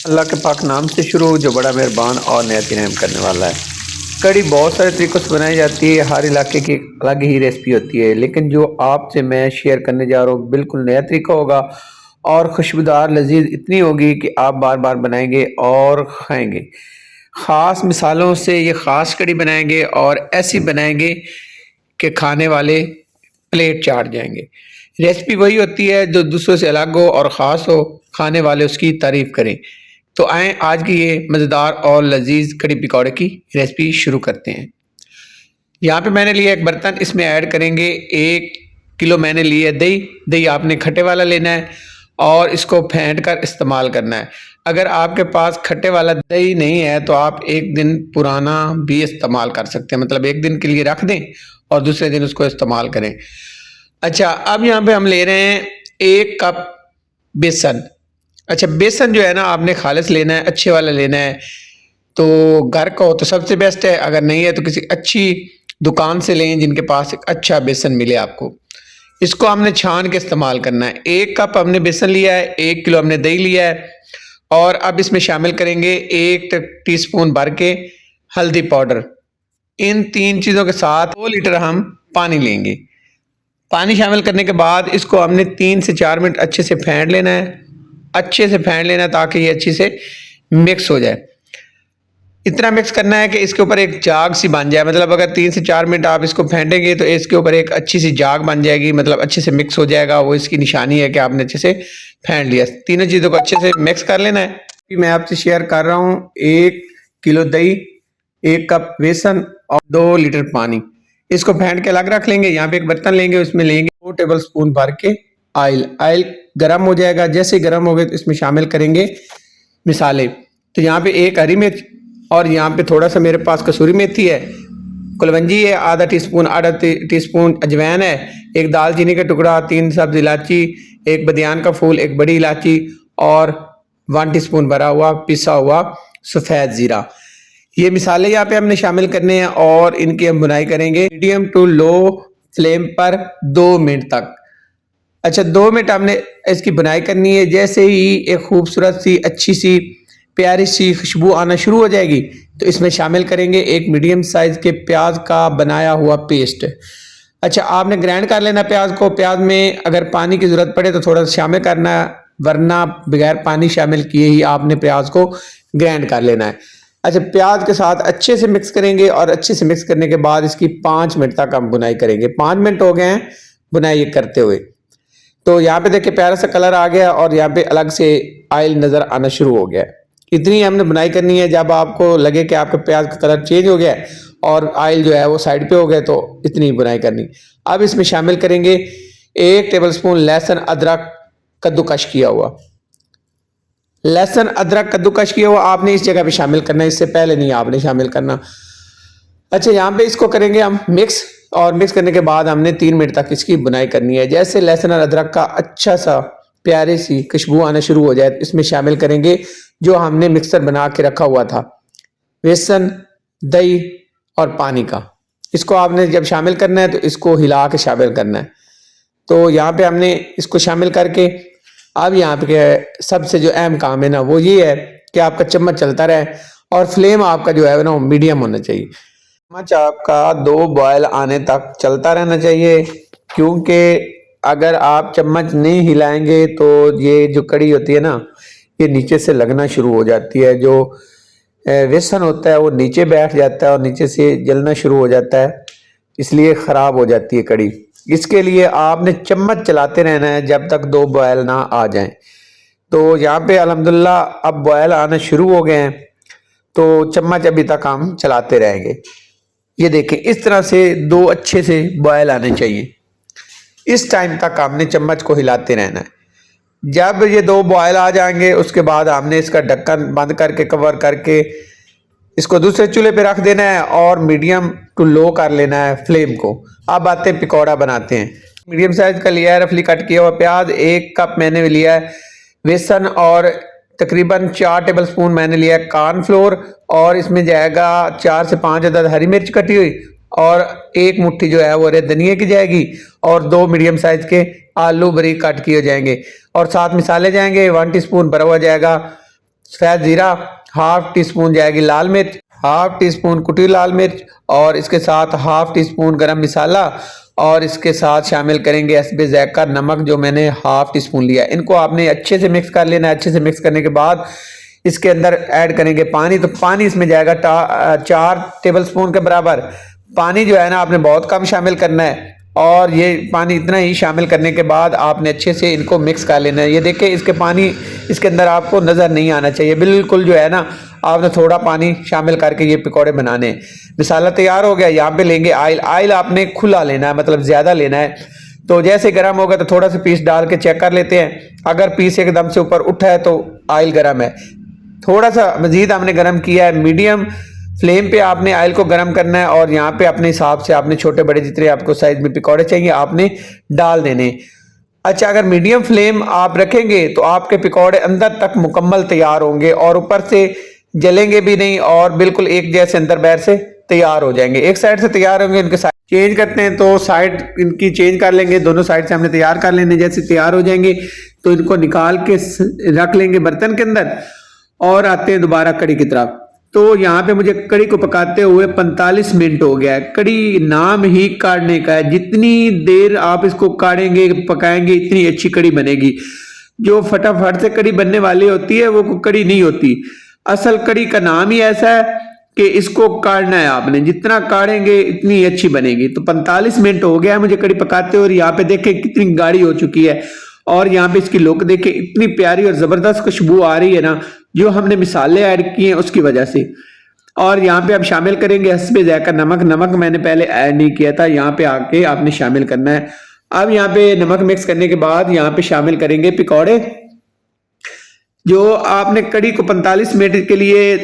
अल्लाह के पाक नाम से शुरू जो बड़ा मेहरबान और नहायत रहम करने वाला है। कड़ी बहुत सारे तरीक़ों से बनाई जाती है, हर इलाके की अलग ही रेसिपी होती है, लेकिन जो आपसे मैं शेयर करने जा रहा हूँ बिल्कुल नया तरीका होगा और खुशबूदार लजीज इतनी होगी कि आप बार बार बनाएंगे और खाएंगे। ख़ास मिसालों से ये ख़ास कड़ी बनाएंगे और ऐसी बनाएंगे कि खाने वाले प्लेट चाट जाएंगे। रेसिपी वही होती है जो दूसरों से अलग हो और ख़ास हो, खाने वाले उसकी तारीफ़ करें। तो आएँ आज की ये मज़ेदार और लजीज कड़ी पकौड़े की रेसिपी शुरू करते हैं। यहाँ पे मैंने लिया एक बर्तन, इसमें ऐड करेंगे 1 किलो मैंने लिया दही। दही आपने खट्टे वाला लेना है और इसको फेंट कर इस्तेमाल करना है। अगर आपके पास खट्टे वाला दही नहीं है तो आप 1 दिन पुराना भी इस्तेमाल कर सकते हैं, मतलब 1 दिन के लिए रख दें और दूसरे दिन उसको इस्तेमाल करें। अच्छा, अब यहाँ पे हम ले रहे हैं 1 कप बेसन। अच्छा, बेसन जो है ना आपने खालिस लेना है, अच्छे वाला लेना है। तो घर का हो तो सबसे बेस्ट है, अगर नहीं है तो किसी अच्छी दुकान से लें जिनके पास एक अच्छा बेसन मिले आपको। इसको हमने छान के इस्तेमाल करना है। 1 कप हमने बेसन लिया है, 1 किलो हमने दही लिया है और अब इसमें शामिल करेंगे 1 टीस्पून भर के हल्दी पाउडर। इन 3 चीज़ों के साथ 2 लीटर हम पानी लेंगे। पानी शामिल करने के बाद इसको हमने 3 से 4 मिनट अच्छे से फेंट लेना है, अच्छे से फेंट लेना है ताकि ये अच्छे से मिक्स हो जाए। इतना मिक्स करना है कि इसके ऊपर एक जाग सी बन जाए, मतलब अगर 3 से 4 मिनट आप इसको फेंटेंगे तो इसके ऊपर एक अच्छी सी जाग बन जाएगी, मतलब अच्छे से मिक्स हो जाएगा। वो इसकी निशानी है कि आपने अच्छे से फेंट लिया। तीनों चीज़ों को अच्छे से मिक्स कर लेना है। मैं आपसे शेयर कर रहा हूँ 1 किलो दही, 1 कप बेसन और 2 लीटर पानी। इसको फेंट के अलग रख लेंगे। यहाँ पे एक बर्तन लेंगे, उसमें लेंगे 2 टेबल स्पून भर के ऑयल गर्म हो जाएगा। जैसे गर्म हो गए तो इसमें शामिल करेंगे मिसाले। तो यहाँ पे 1 हरी मिर्च और यहाँ पे थोड़ा सा मेरे पास कसूरी मेथी है, कुलवंजी है, आधा टीस्पून अजवाइन है, 1 दालचीनी का टुकड़ा, 3 सब्ज इलायची, 1 बदियान का फूल, 1 बड़ी इलायची और 1 टीस्पून भरा हुआ पिसा हुआ सफ़ेद ज़ीरा। ये मिसाले यहाँ पे हमने शामिल करने हैं और इनकी हम बुनाई करेंगे मीडियम टू लो फ्लेम पर 2 मिनट तक। अच्छा, 2 मिनट हमने इसकी बुनाई करनी है। जैसे ही एक खूबसूरत सी अच्छी सी प्यारी सी खुशबू आना शुरू हो जाएगी तो इसमें शामिल करेंगे 1 मीडियम साइज के प्याज का बनाया हुआ पेस्ट। अच्छा, आपने ग्राइंड कर लेना प्याज को। प्याज में अगर पानी की ज़रूरत पड़े तो थोड़ा सा शामिल करना, वरना बगैर पानी शामिल किए ही आपने प्याज को ग्राइंड कर लेना है। अच्छा, प्याज के साथ अच्छे से मिक्स करेंगे और अच्छे से मिक्स करने के बाद इसकी 5 मिनट तक हम बुनाई करेंगे। 5 मिनट हो गए हैं बुनाई करते हुए। तो यहाँ पे देखिए प्यारा सा कलर आ गया और यहाँ पे अलग से ऑयल नज़र आना शुरू हो गया है। इतनी हमने बुनाई करनी है। जब आपको लगे कि आपके प्याज का कलर चेंज हो गया है और ऑयल जो है वो साइड पे हो गया तो इतनी बुनाई करनी। अब इसमें शामिल करेंगे 1 टेबलस्पून लहसुन अदरक कद्दूकश किया हुआ। लहसुन अदरक कद्दूकश किया हुआ आपने इस जगह पे शामिल करना है, इससे पहले नहीं आपने शामिल करना। अच्छा, यहाँ पे इसको करेंगे हम मिक्स और मिक्स करने के बाद हमने 3 मिनट तक इसकी बुनाई करनी है। जैसे लहसुन और अदरक का अच्छा सा प्यारी सी खुशबू आना शुरू हो जाए तो इसमें शामिल करेंगे जो हमने मिक्सर बना के रखा हुआ था, बेसन, दही और पानी का। इसको आपने जब शामिल करना है तो इसको हिला के शामिल करना है। तो यहाँ पे हमने इसको शामिल करके अब यहाँ पे सबसे जो अहम काम है ना वो ये है कि आपका चम्मच चलता रहे और फ्लेम आपका जो है ना मीडियम होना चाहिए। चम्मच आपका 2 बॉयल आने तक चलता रहना चाहिए, क्योंकि अगर आप चम्मच नहीं हिलाएंगे तो ये जो कड़ी होती है ना ये नीचे से लगना शुरू हो जाती है। जो बेसन होता है वो नीचे बैठ जाता है और नीचे से जलना शुरू हो जाता है, इसलिए ख़राब हो जाती है कड़ी। इसके लिए आपने चम्मच चलाते रहना है जब तक 2 बॉयल ना आ जाएं। तो यहाँ पे अल्हम्दुलिल्लाह अब बॉयल आना शुरू हो गए हैं, तो चम्मच अभी तक हम चलाते रहेंगे। ये देखें इस तरह से 2 अच्छे से बॉयल आने चाहिए। इस टाइम तक हमने चम्मच को हिलाते रहना है। जब ये 2 बॉयल आ जाएंगे उसके बाद हमने इसका ढक्कन बंद करके कवर करके इसको दूसरे चूल्हे पे रख देना है और मीडियम टू लो कर लेना है फ्लेम को। अब आते हैं पकौड़ा बनाते हैं। मीडियम साइज का लिया है रफली कट किया हुआ प्याज, 1 कप मैंने लिया है बेसन और तकरीबन 4 टेबलस्पून मैंने लिया है कॉर्नफ्लोर और इसमें जाएगा 4 से 5 अदद हरी मिर्च कटी हुई और 1 मुट्ठी जो है वो रेड धनिया की जाएगी और 2 मीडियम साइज के आलू बारीक काट किए जाएंगे और साथ मिसाले जाएंगे। 1 टीस्पून भरा हुआ जाएगा सफ़ेद ज़ीरा, हाफ टी स्पून जाएगी लाल मिर्च, हाफ टी स्पून कुटी लाल मिर्च और इसके साथ हाफ टी स्पून गरम मसाला और इसके साथ शामिल करेंगे हस्बे ज़ायक़ा नमक जो मैंने हाफ टी स्पून लिया। इनको आपने अच्छे से मिक्स कर लेना है। अच्छे से मिक्स करने के बाद इसके अंदर ऐड करेंगे पानी। तो पानी इसमें जाएगा 4 टेबल स्पून के बराबर। पानी जो है ना आपने बहुत कम शामिल करना है और ये पानी इतना ही शामिल करने के बाद आपने अच्छे से इनको मिक्स कर लेना है। ये देखिए इसके पानी इसके अंदर आपको नज़र नहीं आना चाहिए, बिल्कुल जो है ना आपने थोड़ा पानी शामिल करके ये पकौड़े बनाने हैं। मसाला तैयार हो गया। यहाँ पे लेंगे आयल। आयल आपने खुला लेना है, मतलब ज़्यादा लेना है। तो जैसे गर्म होगा तो थोड़ा सा पीस डाल के चेक कर लेते हैं। अगर पीस एकदम से ऊपर उठा है तो आयल गर्म है। थोड़ा सा मज़ीद हमने गर्म किया है। मीडियम फ्लेम पे आपने ऑयल को गर्म करना है और यहाँ पे अपने हिसाब से आपने छोटे बड़े जितने आपको साइज में पकौड़े चाहिए आपने डाल देने। अच्छा, अगर मीडियम फ्लेम आप रखेंगे तो आपके पकौड़े अंदर तक मुकम्मल तैयार होंगे और ऊपर से जलेंगे भी नहीं और बिल्कुल एक जैसे अंदर बाहर से तैयार हो जाएंगे। एक साइड से तैयार होंगे, इनके साइड चेंज करते हैं तो साइड इनकी चेंज कर लेंगे। दोनों साइड से हमने तैयार कर लेने। जैसे तैयार हो जाएंगे तो इनको निकाल के रख लेंगे बर्तन के अंदर और आते हैं दोबारा कड़ी की तरफ। तो यहाँ पे मुझे कड़ी को पकाते हुए 45 मिनट हो गया है। कड़ी नाम ही काढ़ने का है। जितनी देर आप इसको काढ़ेंगे पकाएंगे इतनी अच्छी कड़ी बनेगी। जो फटाफट से कड़ी बनने वाली होती है वो कड़ी नहीं होती। असल कड़ी का नाम ही ऐसा है कि इसको काढ़ना है आपने, जितना काढ़ेंगे इतनी अच्छी बनेगी। तो 45 मिनट हो गया है मुझे कड़ी पकाते हुए और यहाँ पे देखें कितनी गाढ़ी हो चुकी है और यहाँ पे इसकी लुक देखें इतनी प्यारी और जबरदस्त खुशबू आ रही है ना, जो हमने मिसाले ऐड किए हैं उसकी वजह से। और यहाँ पे अब शामिल करेंगे हस्बे ज़ायक़ा नमक। नमक मैंने पहले ऐड नहीं किया था, यहाँ पे आके आपने शामिल करना है। अब यहाँ पे नमक मिक्स करने के बाद यहाँ पे शामिल करेंगे पकौड़े। जो आपने कड़ी को 45 मिनट के लिए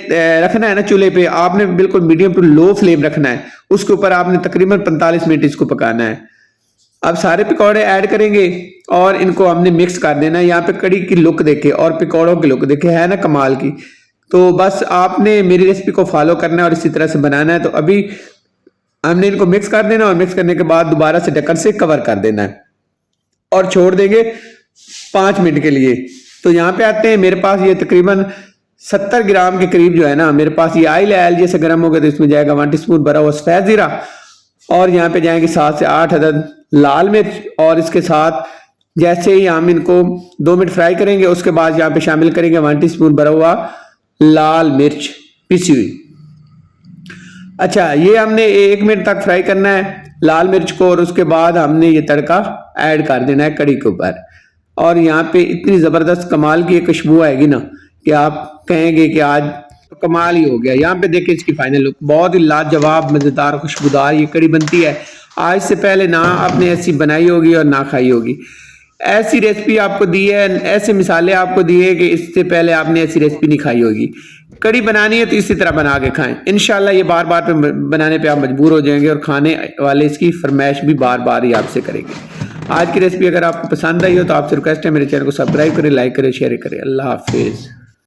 रखना है ना चूल्हे पे, आपने बिल्कुल मीडियम टू लो फ्लेम रखना है। उसके ऊपर आपने तकरीबन 45 मिनट इसको पकाना है। अब सारे पकौड़े ऐड करेंगे और इनको हमने मिक्स कर देना है। यहाँ पे कड़ी की लुक देखे और पकौड़ों की लुक देखे, है ना कमाल की। तो बस आपने मेरी रेसिपी को फॉलो करना है और इसी तरह से बनाना है। तो अभी हमने इनको मिक्स कर देना और मिक्स करने के बाद दोबारा से ढक्कन से कवर कर देना है और छोड़ देंगे 5 मिनट के लिए। तो यहाँ पे आते हैं, मेरे पास ये तकरीबन 70 ग्राम के करीब जो है ना मेरे पास ये आयल जैसे गर्म हो गया तो इसमें जाएगा 1 टीस्पून भरा हुआ सफ़ेद ज़ीरा और यहाँ पे जाएंगे 7 से 8 अदद लाल मिर्च और इसके साथ जैसे ही हम इनको 2 मिनट फ्राई करेंगे उसके बाद यहाँ पे शामिल करेंगे 1 टीस्पून भरा हुआ लाल मिर्च पिसी हुई। अच्छा, ये हमने 1 मिनट तक फ्राई करना है लाल मिर्च को और उसके बाद हमने ये तड़का ऐड कर देना है कड़ी के ऊपर। और यहाँ पे इतनी ज़बरदस्त कमाल की खुशबू आएगी ना कि आप कहेंगे कि आज तो कमाल ही हो गया। यहाँ पे देखिए इसकी फाइनल लुक, बहुत ही लाजवाब मज़ेदार खुशबूदार ये कड़ी बनती है। आज से पहले ना आपने ऐसी बनाई होगी और ना खाई होगी। ऐसी रेसिपी आपको दी है, ऐसे मिसाले आपको दिए कि इससे पहले आपने ऐसी रेसिपी नहीं खाई होगी। कड़ी बनानी है तो इसी तरह बना के खाएं। इंशाल्लाह ये बार बार बनाने पे आप मजबूर हो जाएंगे और खाने वाले इसकी फरमाइश भी बार बार ही आपसे करेंगे। आज की रेसिपी अगर आपको पसंद आई हो तो आपसे रिक्वेस्ट है मेरे चैनल को सब्सक्राइब करें, लाइक करें, शेयर करें। अल्लाह हाफिज़।